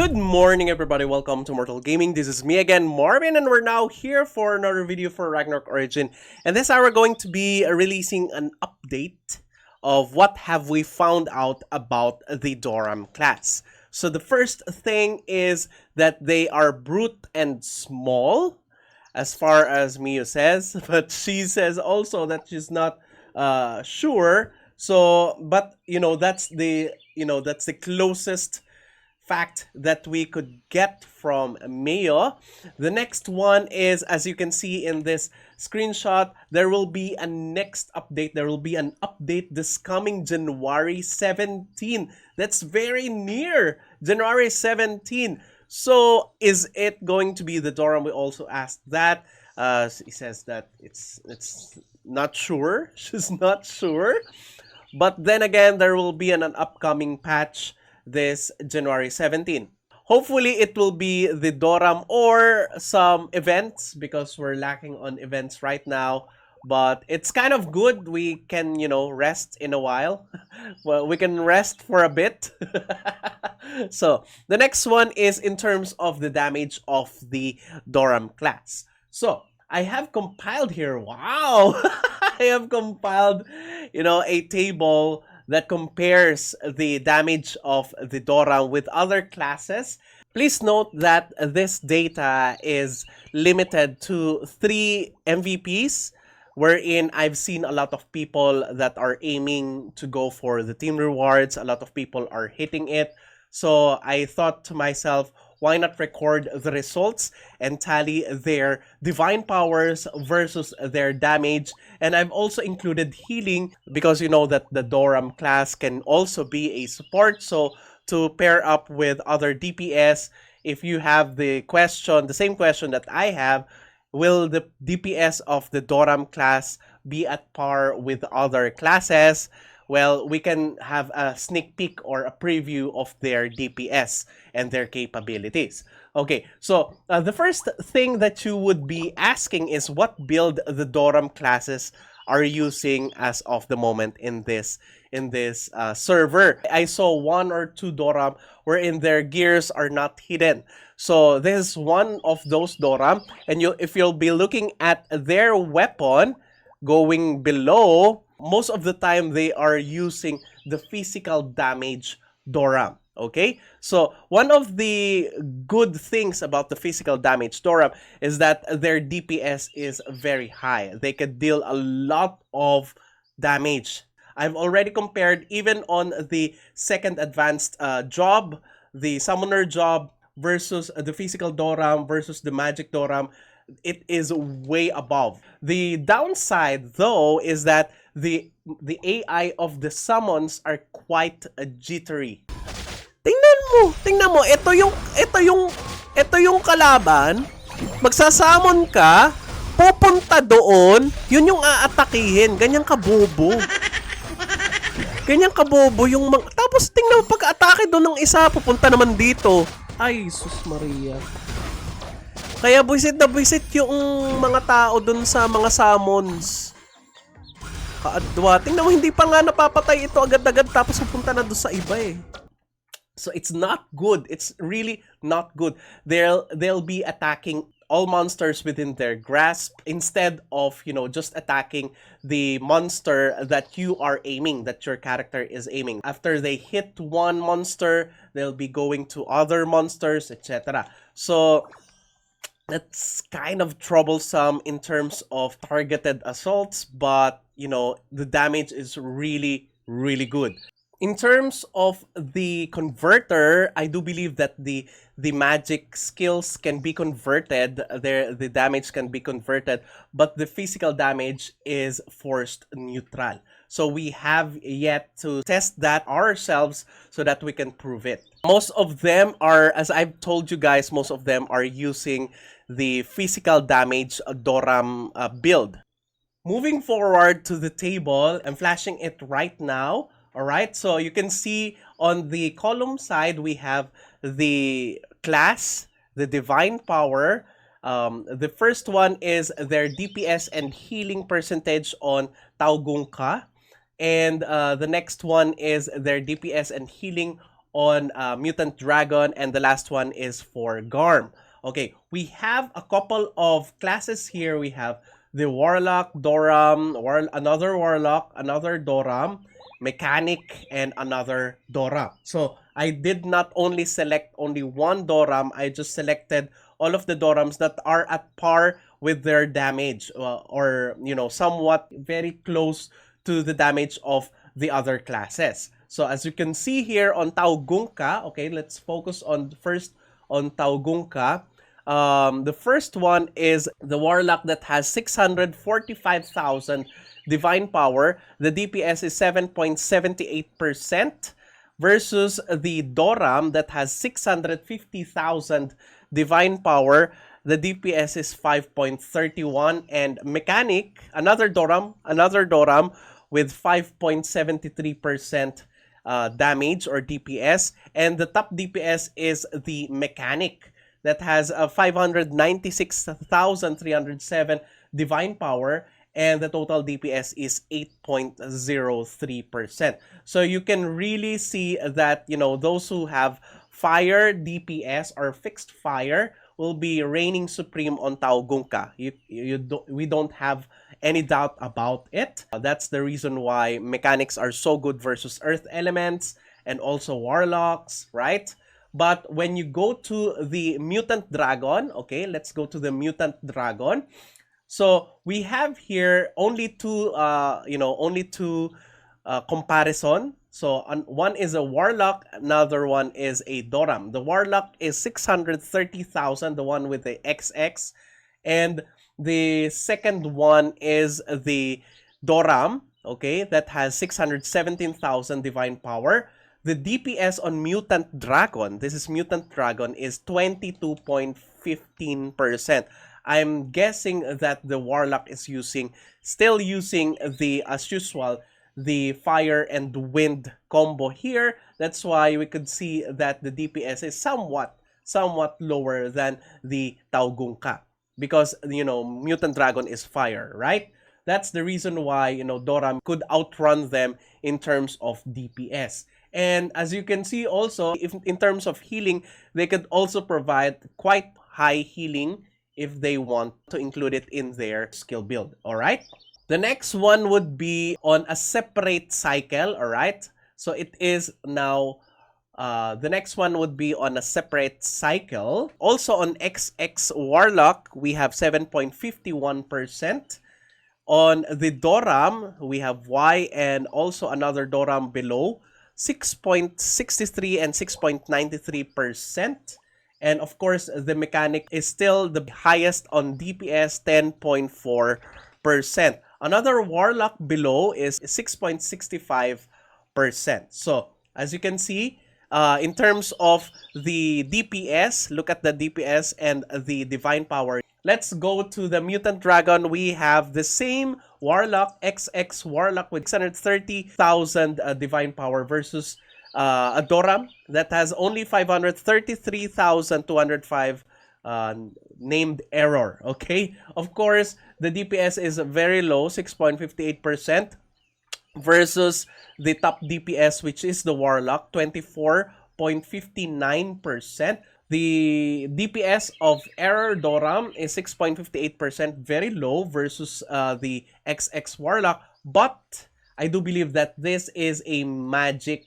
Good morning everybody, welcome to Immortal Gaming. This is me again, Marvin, and we're now here for another video for Ragnarok Origin. And this hour we're going to be releasing an update of what have we found out about the Doram class. So the first thing is that they are brute and small, as far as Mio says, but she says also that she's not sure. So, but that's the closest fact that we could get from Mayo. The next one is, as you can see in this screenshot, there will be a next update. There will be an update this coming January 17. That's very near, January 17. So is it going to be the Doram? We also asked that. He says that it's not sure. She's not sure. But then again, there will be an upcoming patch this January 17. Hopefully, it will be the Doram or some events because we're lacking on events right now. But it's kind of good. We can, rest in a while. Well, we can rest for a bit. So, the next one is in terms of the damage of the Doram class. So, I have compiled here. Wow! I have compiled, a table that compares the damage of the Doram with other classes. Please note that this data is limited to 3 MVPs, wherein I've seen a lot of people that are aiming to go for the team rewards. A lot of people are hitting it. So I thought to myself, why not record the results and tally their divine powers versus their damage? And I've also included healing because you know that the Doram class can also be a support. So to pair up with other DPS, if you have the same question that I have, will the DPS of the Doram class be at par with other classes? Well, we can have a sneak peek or a preview of their DPS and their capabilities. Okay, so the first thing that you would be asking is what build the Doram classes are using as of the moment in this server. I saw 1 or 2 Doram wherein their gears are not hidden. So this is one of those Doram, and if you'll be looking at their weapon going below, most of the time they are using the physical damage Doram. Okay, so one of the good things about the physical damage Doram is that their DPS is very high. They can deal a lot of damage. I've already compared even on the second advanced job, the summoner job versus the physical Doram versus the magic Doram. It is way above. The downside though is that the AI of the summons are quite jittery. Tingnan mo, ito yung kalaban. Magsasamon ka, pupunta doon, yun yung aatakihin, ganyan kabobo. Ganyan kabobo yung tapos tingnan mo pag-atake doon ng isa, pupunta naman dito. Ay, sus Maria. Kaya buisit na buisit yung mga tao dun sa mga summons. Kaadwa. Tingnan mo, hindi pa nga napapatay ito agad-agad tapos pupunta na doon sa iba eh. So it's not good. It's really not good. They'll be attacking all monsters within their grasp instead of, just attacking the monster that you are aiming, that your character is aiming. After they hit one monster, they'll be going to other monsters, etc. So that's kind of troublesome in terms of targeted assaults, but the damage is really, really good. In terms of the converter, I do believe that the magic skills can be converted, the damage can be converted, but the physical damage is forced neutral. So we have yet to test that ourselves so that we can prove it. Most of them are, as I've told you guys, most of them are using the physical damage Doram build. Moving forward to the table, I'm flashing it right now. Alright, so you can see on the column side, we have the class, the divine power. The first one is their DPS and healing percentage on Taugungka. And the next one is their DPS and healing on Mutant Dragon, and the last one is for Garm. Okay, we have a couple of classes here. We have the Warlock, Doram, another Warlock, another Doram, Mechanic, and another Doram. So I did not only select only one Doram, I just selected all of the Dorams that are at par with their damage, or somewhat very close to the damage of the other classes. So as you can see here on Taugungka, okay, let's focus on first on Taugungka. The first one is the Warlock that has 645,000 divine power. The DPS is 7.78% versus the Doram that has 650,000 divine power. The DPS is 5.31, and Mechanic, another Doram with 5.73% damage or DPS, and the top DPS is the Mechanic that has 596,307 divine power, and the total DPS is 8.03%. So you can really see that those who have fire DPS or fixed fire will be reigning supreme on Taugungka. We don't have any doubt about it. That's the reason why mechanics are so good versus earth elements and also warlocks, right? But when you go to the mutant dragon, okay, let's go to the mutant dragon. So we have here only two comparison. So one is a Warlock, another one is a Doram. The Warlock is 630,000, the one with the XX, and the second one is the Doram, okay, that has 617,000 divine power. The DPS on Mutant Dragon, this is Mutant Dragon, is 22.15%. I'm guessing that the Warlock is still using the, as usual, the fire and wind combo here. That's why we could see that the DPS is somewhat lower than the Taugungka, because Mutant Dragon is fire, right? That's the reason why Doram could outrun them in terms of DPS. And as you can see also, if in terms of healing, they could also provide quite high healing if they want to include it in their skill build. All right. The next one would be on a separate cycle, all right? So it is now, the next one would be on a separate cycle. Also on XX Warlock, we have 7.51%. On the Doram, we have Y and also another Doram below, 6.63 and 6.93%. And of course, the Mechanic is still the highest on DPS, 10.4%. Another Warlock below is 6.65%. So, as you can see, in terms of the DPS, look at the DPS and the divine power. Let's go to the Mutant Dragon. We have the same Warlock, XX Warlock with 630,000 divine power versus a Doram that has only 533,205 named error. Okay, of course the DPS is very low, 6.58%, versus the top DPS, which is the Warlock, 24.59%. The DPS of error Doram is 6.58%, very low versus the XX Warlock. But I do believe that this is a magic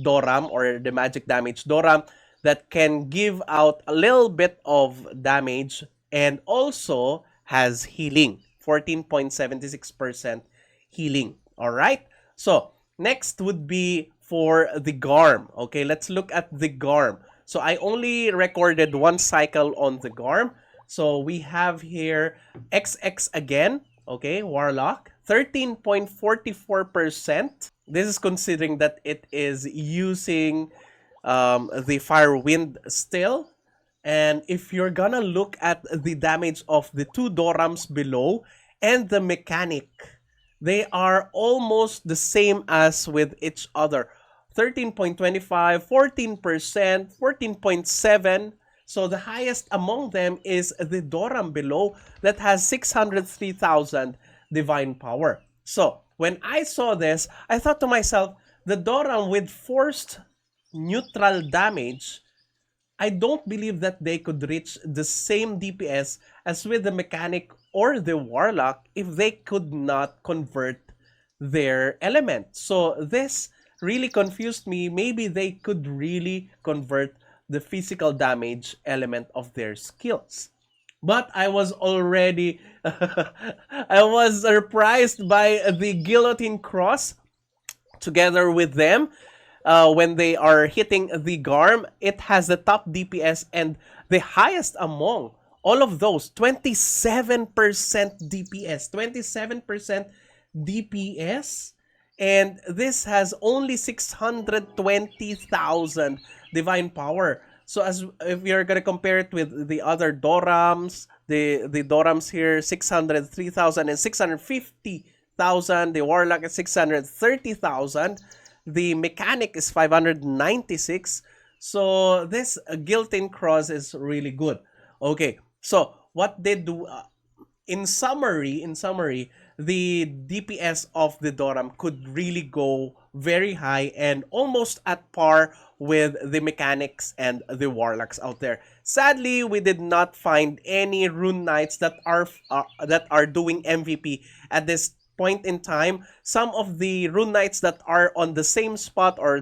Doram, or the magic damage Doram, that can give out a little bit of damage and also has healing, 14.76% healing. All right. So next would be for the Garm. Okay, let's look at the Garm. So I only recorded one cycle on the Garm. So we have here XX again. Okay, Warlock, 13.44%. This is considering that it is using the fire wind still. And if you're gonna look at the damage of the two Dorams below and the Mechanic, they are almost the same as with each other. 13.25, 14%, 14.7%. So the highest among them is the Doram below that has 603,000 divine power. So when I saw this, I thought to myself, the Doram with forced neutral damage, I don't believe that they could reach the same DPS as with the mechanic or the warlock if they could not convert their element. So this really confused me. Maybe they could really convert the physical damage element of their skills. But I was already I was surprised by the guillotine cross together with them. When they are hitting the Garm, it has the top DPS and the highest among all of those, 27% DPS. 27% DPS. And this has only 620,000 divine power. So as if you're gonna compare it with the other Dorams, the Dorams here, 603,000 and 650,000. The Warlock is 630,000. The mechanic is 596. So this guillotine cross is really good. Okay, so what they do in summary, the DPS of the Doram could really go very high and almost at par with the mechanics and the warlocks out there. Sadly, we did not find any rune knights that are doing MVP at this point in time. Some of the rune knights that are on the same spot or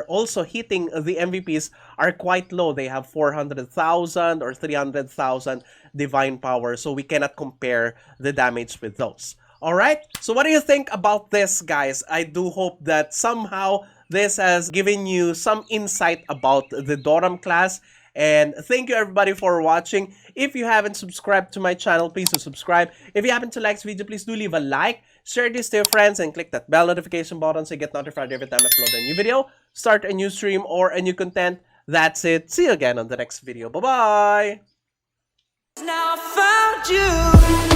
also hitting the MVPs are quite low. They have 400,000 or 300,000 divine power, so we cannot compare the damage with those. Alright, so what do you think about this, guys? I do hope that somehow this has given you some insight about the Doram class. And thank you everybody for watching. If you haven't subscribed to my channel, please do subscribe. If you happen to like this video, please do leave a like, share this to your friends, and click that bell notification button so you get notified every time I upload a new video, start a new stream, or a new content. That's it. See you again on the next video. Bye-bye! Now I found you.